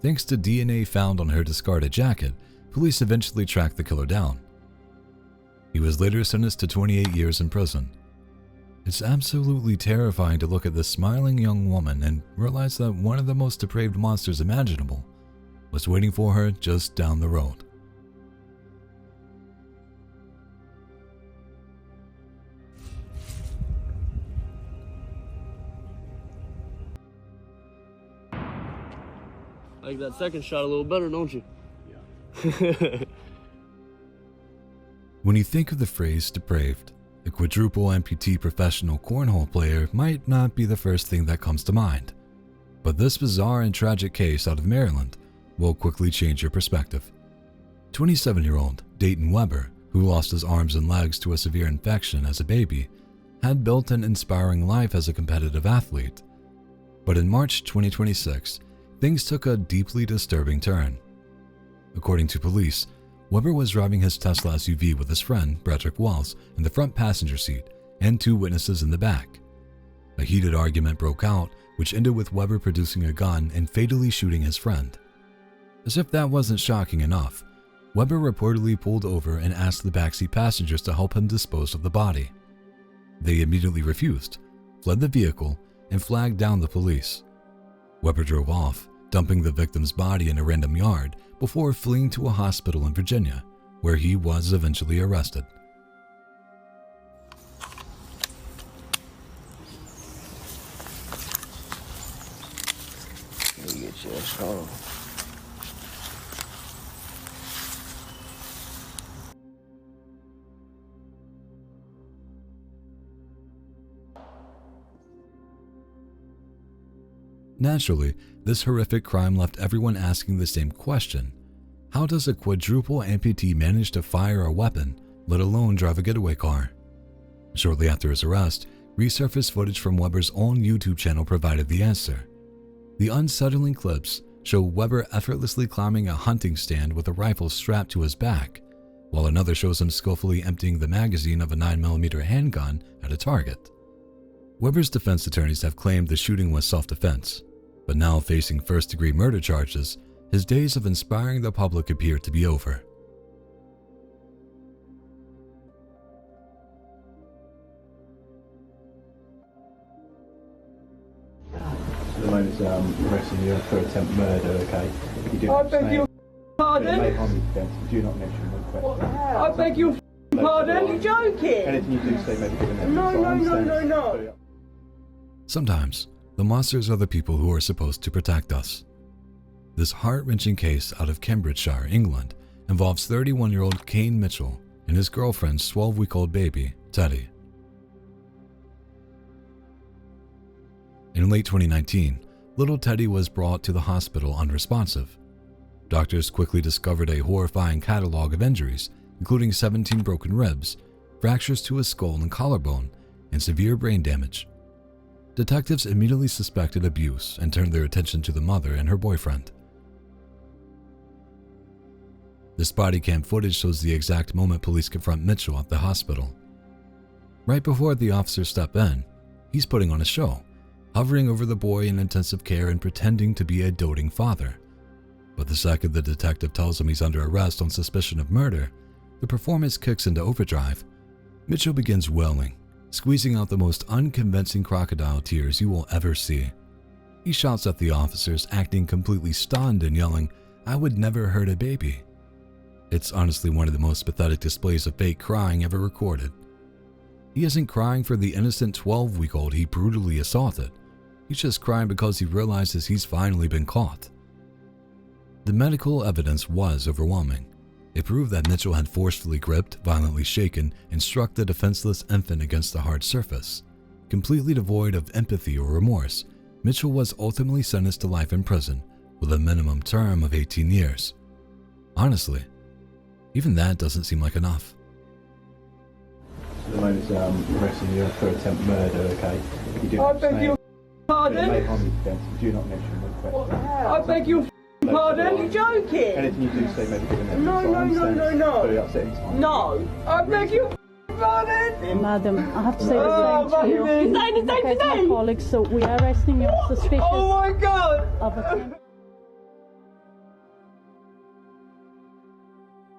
Thanks to DNA found on her discarded jacket, police eventually tracked the killer down. He was later sentenced to 28 years in prison. It's absolutely terrifying to look at this smiling young woman and realize that one of the most depraved monsters imaginable was waiting for her just down the road. Like that second shot a little better, don't you? Yeah. When you think of the phrase depraved, a quadruple amputee professional cornhole player might not be the first thing that comes to mind. But this bizarre and tragic case out of Maryland will quickly change your perspective. 27-year-old Dayton Weber, who lost his arms and legs to a severe infection as a baby, had built an inspiring life as a competitive athlete. But in March 2026, things took a deeply disturbing turn. According to police, Weber was driving his Tesla SUV with his friend, Bredrick Wells, in the front passenger seat and 2 witnesses in the back. A heated argument broke out, which ended with Weber producing a gun and fatally shooting his friend. As if that wasn't shocking enough, Weber reportedly pulled over and asked the backseat passengers to help him dispose of the body. They immediately refused, fled the vehicle, and flagged down the police. Weber drove off, dumping the victim's body in a random yard before fleeing to a hospital in Virginia, where he was eventually arrested. Let me get you a song. Naturally, this horrific crime left everyone asking the same question. How does a quadruple amputee manage to fire a weapon, let alone drive a getaway car? Shortly after his arrest, resurfaced footage from Weber's own YouTube channel provided the answer. The unsettling clips show Weber effortlessly climbing a hunting stand with a rifle strapped to his back, while another shows him skillfully emptying the magazine of a 9mm handgun at a target. Weber's defense attorneys have claimed the shooting was self-defense, but now facing first-degree murder charges, his days of inspiring the public appear to be over. The moment arresting you for attempt murder, okay? You do I beg your pardon? It may harm you defence. You do not mention the question. I beg your pardon? You're joking? Anything you do say may be given evidence. No. Sometimes, the monsters are the people who are supposed to protect us. This heart-wrenching case out of Cambridgeshire, England, involves 31-year-old Kane Mitchell and his girlfriend's 12-week-old baby, Teddy. In late 2019, little Teddy was brought to the hospital unresponsive. Doctors quickly discovered a horrifying catalog of injuries, including 17 broken ribs, fractures to his skull and collarbone, and severe brain damage. Detectives immediately suspected abuse and turned their attention to the mother and her boyfriend. This body cam footage shows the exact moment police confront Mitchell at the hospital. Right before the officers step in, he's putting on a show, hovering over the boy in intensive care and pretending to be a doting father. But the second the detective tells him he's under arrest on suspicion of murder, the performance kicks into overdrive. Mitchell begins wailing, squeezing out the most unconvincing crocodile tears you will ever see. He shouts at the officers, acting completely stunned and yelling, "I would never hurt a baby." It's honestly one of the most pathetic displays of fake crying ever recorded. He isn't crying for the innocent 12-week-old he brutally assaulted. He's just crying because he realizes he's finally been caught. The medical evidence was overwhelming. It proved that Mitchell had forcefully gripped, violently shaken, and struck the defenseless infant against the hard surface. Completely devoid of empathy or remorse, Mitchell was ultimately sentenced to life in prison with a minimum term of 18 years. Honestly, even that doesn't seem like enough. The moment arresting you for attempt murder, okay? You do I beg your pardon? It may harm you defence. You do not mention the question. I beg your pardon? You're joking? Anything you do say may be given evidence. No. Very upsetting time. No. I beg your pardon? Madam, I have to say the same to you. Because my colleagues, so we are arresting you on suspicion. Oh my God! Of attempt.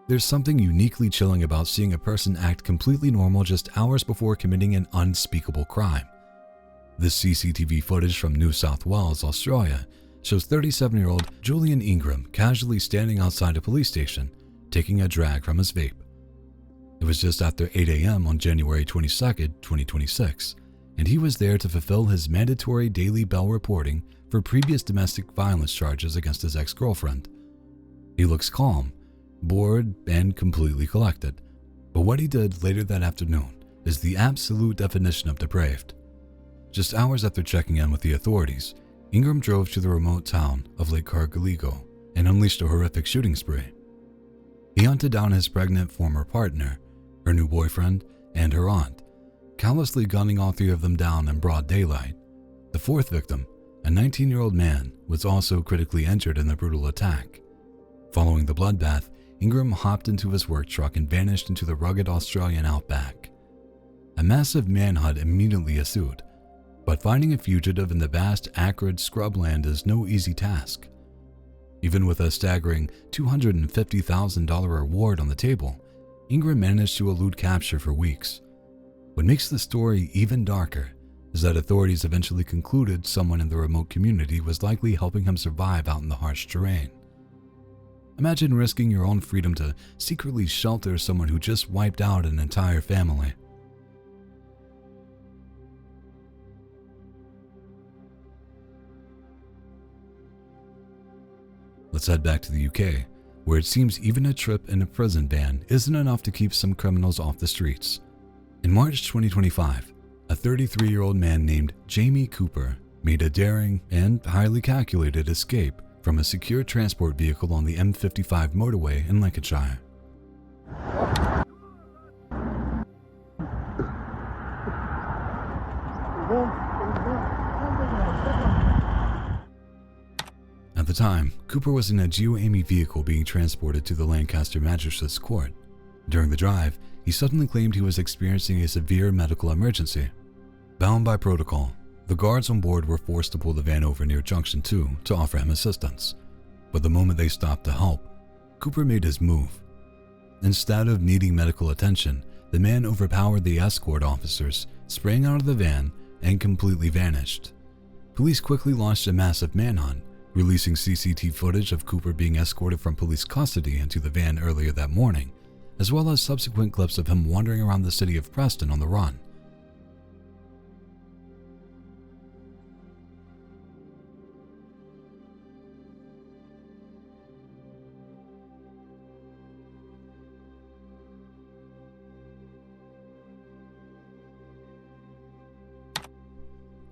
There's something uniquely chilling about seeing a person act completely normal just hours before committing an unspeakable crime. This CCTV footage from New South Wales, Australia, shows 37-year-old Julian Ingram casually standing outside a police station, taking a drag from his vape. It was just after 8 a.m. on January 22, 2026, and he was there to fulfill his mandatory daily bell reporting for previous domestic violence charges against his ex-girlfriend. He looks calm, bored, and completely collected, but what he did later that afternoon is the absolute definition of depraved. Just hours after checking in with the authorities, Ingram drove to the remote town of Lake Cargaligo and unleashed a horrific shooting spree. He hunted down his pregnant former partner, her new boyfriend, and her aunt, callously gunning all three of them down in broad daylight. The fourth victim, a 19-year-old man, was also critically injured in the brutal attack. Following the bloodbath, Ingram hopped into his work truck and vanished into the rugged Australian outback. A massive manhunt immediately ensued, but finding a fugitive in the vast, acrid scrubland is no easy task. Even with a staggering $250,000 reward on the table, Ingram managed to elude capture for weeks. What makes the story even darker is that authorities eventually concluded someone in the remote community was likely helping him survive out in the harsh terrain. Imagine risking your own freedom to secretly shelter someone who just wiped out an entire family. Let's head back to the UK, where it seems even a trip in a prison van isn't enough to keep some criminals off the streets. In March 2025, a 33-year-old man named Jamie Cooper made a daring and highly calculated escape from a secure transport vehicle on the M55 motorway in Lincolnshire. At the time, Cooper was in a GeoAmey vehicle being transported to the Lancaster Magistrates Court. During the drive, he suddenly claimed he was experiencing a severe medical emergency. Bound by protocol, the guards on board were forced to pull the van over near Junction 2 to offer him assistance. But the moment they stopped to help, Cooper made his move. Instead of needing medical attention, the man overpowered the escort officers, sprang out of the van, and completely vanished. Police quickly launched a massive manhunt, releasing CCTV footage of Cooper being escorted from police custody into the van earlier that morning, as well as subsequent clips of him wandering around the city of Preston on the run.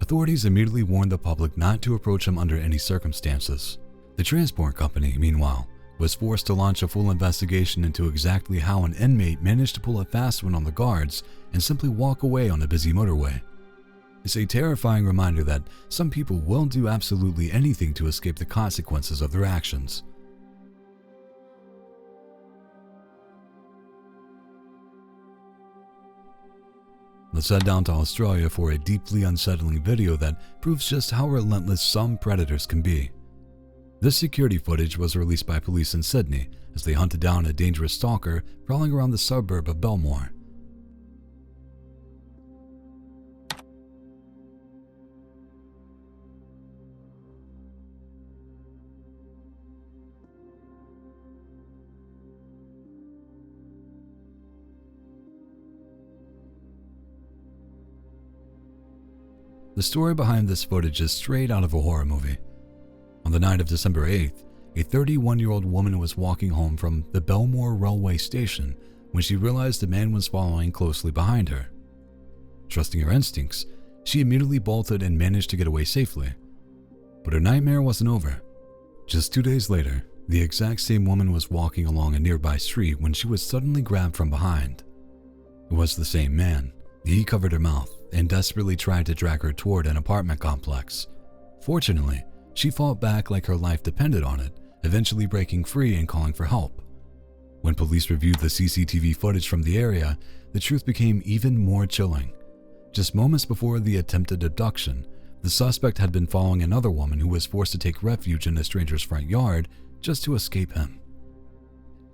Authorities immediately warned the public not to approach him under any circumstances. The transport company, meanwhile, was forced to launch a full investigation into exactly how an inmate managed to pull a fast one on the guards and simply walk away on a busy motorway. It's a terrifying reminder that some people will do absolutely anything to escape the consequences of their actions. Let's head down to Australia for a deeply unsettling video that proves just how relentless some predators can be. This security footage was released by police in Sydney as they hunted down a dangerous stalker prowling around the suburb of Belmore. The story behind this footage is straight out of a horror movie. On the night of December 8th, a 31-year-old woman was walking home from the Belmore railway station when she realized a man was following closely behind her. Trusting her instincts, she immediately bolted and managed to get away safely. But her nightmare wasn't over. Just 2 days later, the exact same woman was walking along a nearby street when she was suddenly grabbed from behind. It was the same man. He covered her mouth and desperately tried to drag her toward an apartment complex. Fortunately, she fought back like her life depended on it, eventually breaking free and calling for help. When police reviewed the CCTV footage from the area, the truth became even more chilling. Just moments before the attempted abduction, the suspect had been following another woman who was forced to take refuge in a stranger's front yard just to escape him.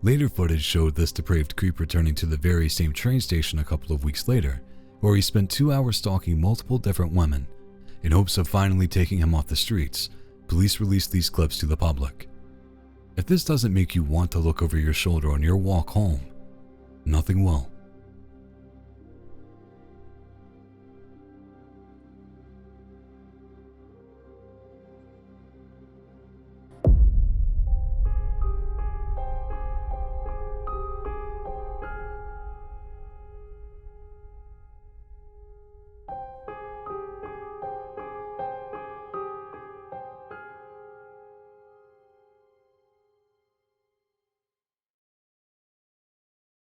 Later footage showed this depraved creep returning to the very same train station a couple of weeks later, where he spent 2 hours stalking multiple different women. In hopes of finally taking him off the streets, police released these clips to the public. If this doesn't make you want to look over your shoulder on your walk home, nothing will.